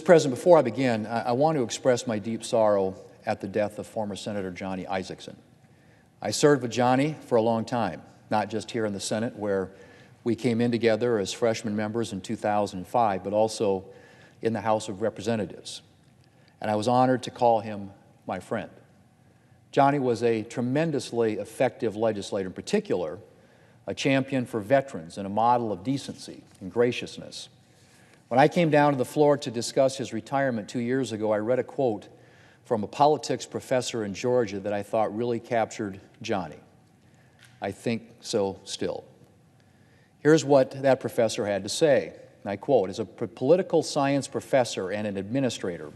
Mr. President, before I begin, I want to express my deep sorrow at the death of former Senator Johnny Isakson. I served with Johnny for a long time, not just here in the Senate, where we came in together as freshman members in 2005, but also in the House of Representatives. And I was honored to call him my friend. Johnny was a tremendously effective legislator, in particular, a champion for veterans and a model of decency and graciousness. When I came down to the floor to discuss his retirement 2 years ago, I read a quote from a politics professor in Georgia that I thought really captured Johnny. I think so still. Here's what that professor had to say, and I quote, "As a political science professor and an administrator,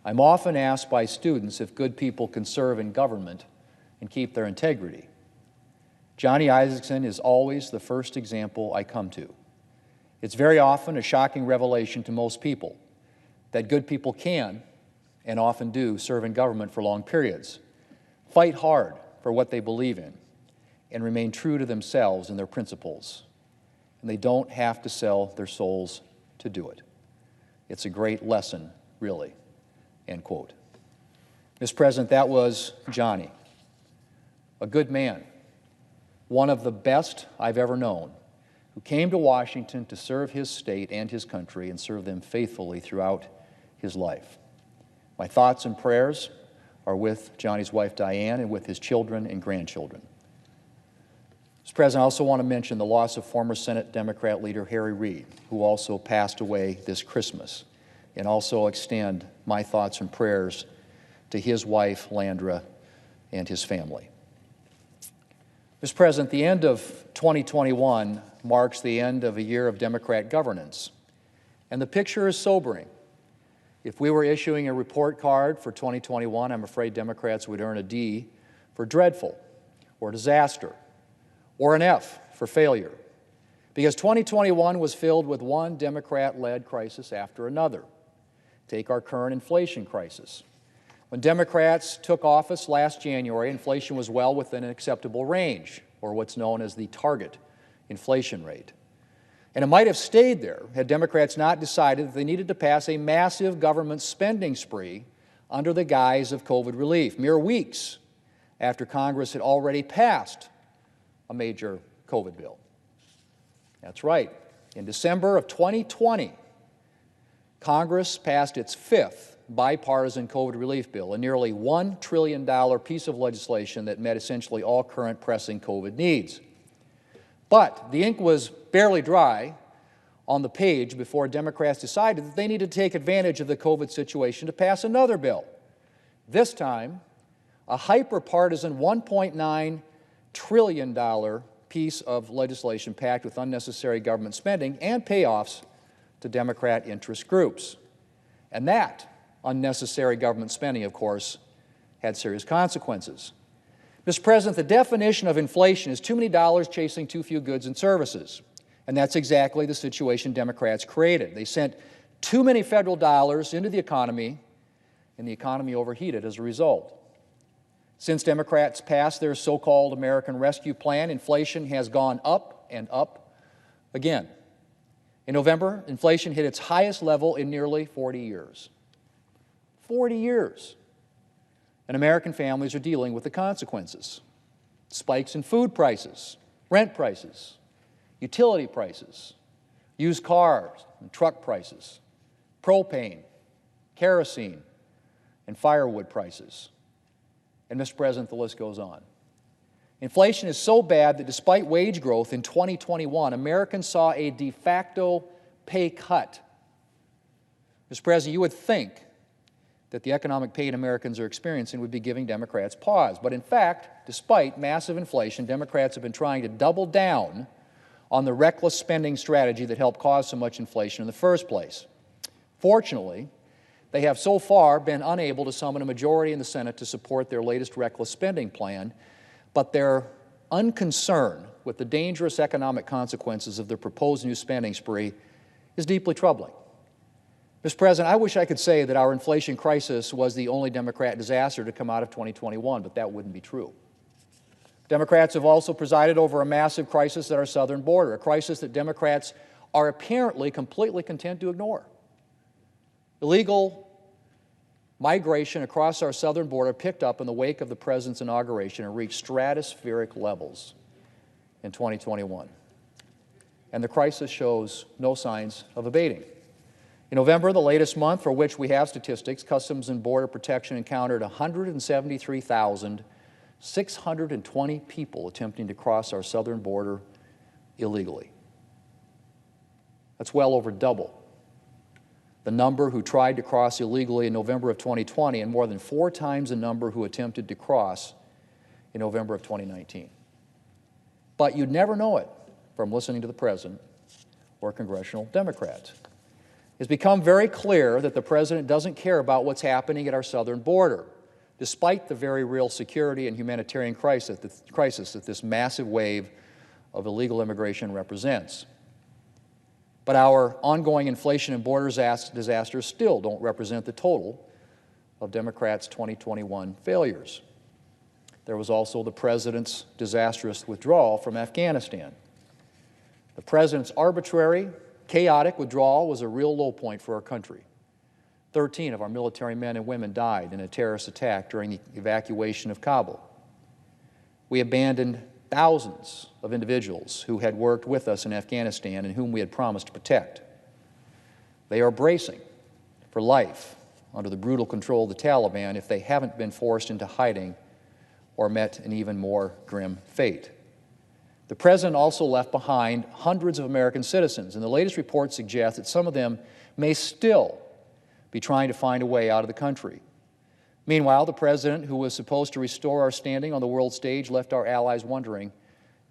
I'm often asked by students if good people can serve in government and keep their integrity. Johnny Isakson is always the first example I come to. It's very often a shocking revelation to most people that good people can, and often do, serve in government for long periods, fight hard for what they believe in, and remain true to themselves and their principles. And they don't have to sell their souls to do it. It's a great lesson, really." End quote. Mr. President, that was Johnny, a good man, one of the best I've ever known, who came to Washington to serve his state and his country and serve them faithfully throughout his life. My thoughts and prayers are with Johnny's wife, Diane, and with his children and grandchildren. Mr. President, I also want to mention the loss of former Senate Democrat leader Harry Reid, who also passed away this Christmas, and also extend my thoughts and prayers to his wife, Landra, and his family. Mr. President, the end of 2021 marks the end of a year of Democrat governance, and the picture is sobering. If we were issuing a report card for 2021, I'm afraid Democrats would earn a D for dreadful, or disaster, or an F for failure, because 2021 was filled with one Democrat-led crisis after another. Take our current inflation crisis. When Democrats took office last January, inflation was well within an acceptable range, or what's known as the target inflation rate. And it might have stayed there had Democrats not decided that they needed to pass a massive government spending spree under the guise of COVID relief, mere weeks after Congress had already passed a major COVID bill. That's right. In December of 2020, Congress passed its fifth bipartisan COVID relief bill, a nearly $1 trillion piece of legislation that met essentially all current pressing COVID needs. But the ink was barely dry on the page before Democrats decided that they needed to take advantage of the COVID situation to pass another bill. This time, a hyper-partisan $1.9 trillion piece of legislation packed with unnecessary government spending and payoffs to Democrat interest groups. And that unnecessary government spending, of course, had serious consequences. Mr. President, the definition of inflation is too many dollars chasing too few goods and services. And that's exactly the situation Democrats created. They sent too many federal dollars into the economy, and the economy overheated as a result. Since Democrats passed their so-called American Rescue Plan, inflation has gone up and up again. In November, inflation hit its highest level in nearly 40 years. 40 years. And American families are dealing with the consequences. Spikes in food prices, rent prices, utility prices, used cars and truck prices, propane, kerosene, and firewood prices. And, Mr. President, the list goes on. Inflation is so bad that despite wage growth in 2021, Americans saw a de facto pay cut. Mr. President, you would think that the economic pain Americans are experiencing would be giving Democrats pause. But in fact, despite massive inflation, Democrats have been trying to double down on the reckless spending strategy that helped cause so much inflation in the first place. Fortunately, they have so far been unable to summon a majority in the Senate to support their latest reckless spending plan, but their unconcern with the dangerous economic consequences of their proposed new spending spree is deeply troubling. Mr. President, I wish I could say that our inflation crisis was the only Democrat disaster to come out of 2021, but that wouldn't be true. Democrats have also presided over a massive crisis at our southern border, a crisis that Democrats are apparently completely content to ignore. Illegal migration across our southern border picked up in the wake of the President's inauguration and reached stratospheric levels in 2021. And the crisis shows no signs of abating. In November, the latest month for which we have statistics, Customs and Border Protection encountered 173,620 people attempting to cross our southern border illegally. That's well over double the number who tried to cross illegally in November of 2020 and more than 4 times the number who attempted to cross in November of 2019. But you'd never know it from listening to the President or congressional Democrats. It's become very clear that the President doesn't care about what's happening at our southern border, despite the very real security and humanitarian crisis that this massive wave of illegal immigration represents. But our ongoing inflation and border disasters still don't represent the total of Democrats' 2021 failures. There was also the President's disastrous withdrawal from Afghanistan. The President's arbitrary, chaotic withdrawal was a real low point for our country. 13 of our military men and women died in a terrorist attack during the evacuation of Kabul. We abandoned thousands of individuals who had worked with us in Afghanistan and whom we had promised to protect. They are bracing for life under the brutal control of the Taliban if they haven't been forced into hiding or met an even more grim fate. The President also left behind hundreds of American citizens, and the latest reports suggest that some of them may still be trying to find a way out of the country. Meanwhile, the President, who was supposed to restore our standing on the world stage, left our allies wondering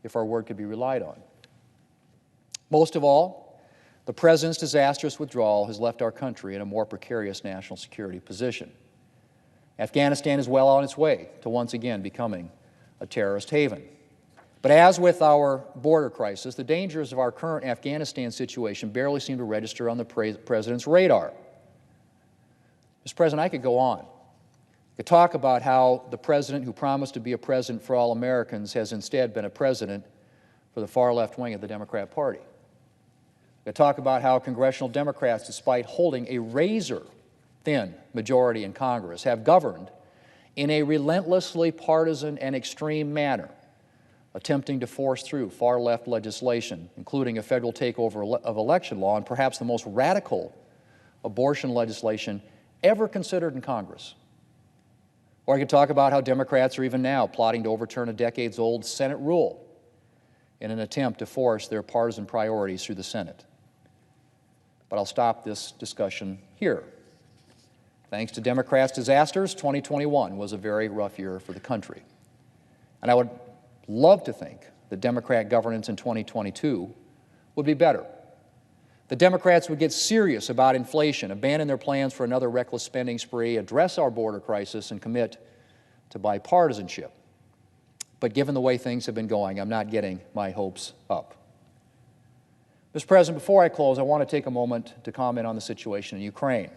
if our word could be relied on. Most of all, the President's disastrous withdrawal has left our country in a more precarious national security position. Afghanistan is well on its way to once again becoming a terrorist haven. But as with our border crisis, the dangers of our current Afghanistan situation barely seem to register on the President's radar. Mr. President, I could go on. I could talk about how the President who promised to be a president for all Americans has instead been a president for the far left wing of the Democrat Party. I could talk about how congressional Democrats, despite holding a razor-thin majority in Congress, have governed in a relentlessly partisan and extreme manner, attempting to force through far-left legislation, including a federal takeover of election law and perhaps the most radical abortion legislation ever considered in Congress. Or I could talk about how Democrats are even now plotting to overturn a decades-old Senate rule in an attempt to force their partisan priorities through the Senate. But I'll stop this discussion here. Thanks to Democrats' disasters, 2021 was a very rough year for the country. And I would love to think that Democrat governance in 2022 would be better. The Democrats would get serious about inflation, abandon their plans for another reckless spending spree, address our border crisis, and commit to bipartisanship. But given the way things have been going, I'm not getting my hopes up. Mr. President, before I close, I want to take a moment to comment on the situation in Ukraine.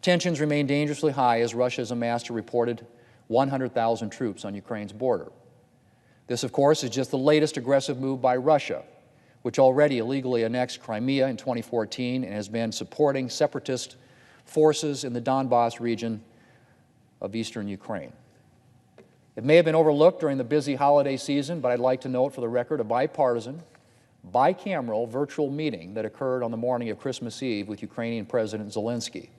Tensions remain dangerously high as Russia has amassed a reported 100,000 troops on Ukraine's border. This, of course, is just the latest aggressive move by Russia, which already illegally annexed Crimea in 2014 and has been supporting separatist forces in the Donbass region of eastern Ukraine. It may have been overlooked during the busy holiday season, but I'd like to note for the record a bipartisan, bicameral virtual meeting that occurred on the morning of Christmas Eve with Ukrainian President Zelensky.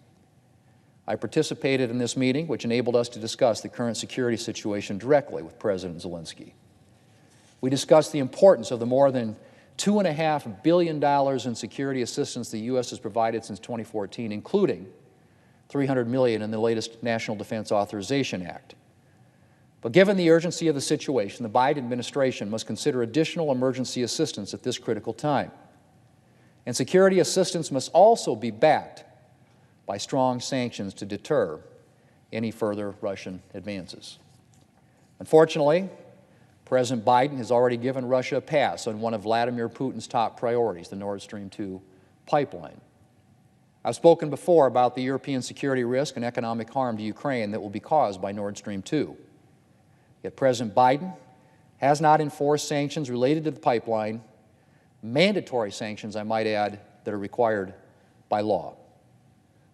I participated in this meeting, which enabled us to discuss the current security situation directly with President Zelensky. We discussed the importance of the more than $2.5 billion in security assistance the U.S. has provided since 2014, including $300 million in the latest National Defense Authorization Act. But given the urgency of the situation, the Biden administration must consider additional emergency assistance at this critical time. And security assistance must also be backed by strong sanctions to deter any further Russian advances. Unfortunately, President Biden has already given Russia a pass on one of Vladimir Putin's top priorities, the Nord Stream 2 pipeline. I've spoken before about the European security risk and economic harm to Ukraine that will be caused by Nord Stream 2. Yet President Biden has not enforced sanctions related to the pipeline, mandatory sanctions, I might add, that are required by law.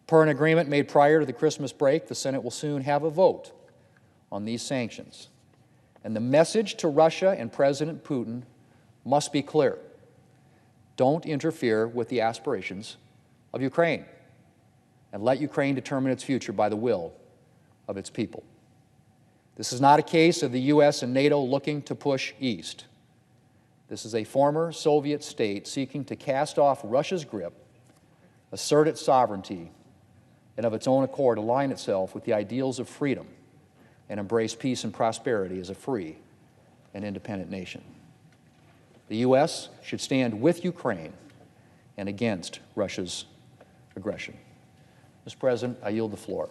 Per an agreement made prior to the Christmas break, the Senate will soon have a vote on these sanctions. And the message to Russia and President Putin must be clear. Don't interfere with the aspirations of Ukraine, and let Ukraine determine its future by the will of its people. This is not a case of the U.S. and NATO looking to push east. This is a former Soviet state seeking to cast off Russia's grip, assert its sovereignty, and of its own accord align itself with the ideals of freedom and embrace peace and prosperity as a free and independent nation. The U.S. should stand with Ukraine and against Russia's aggression. Mr. President, I yield the floor.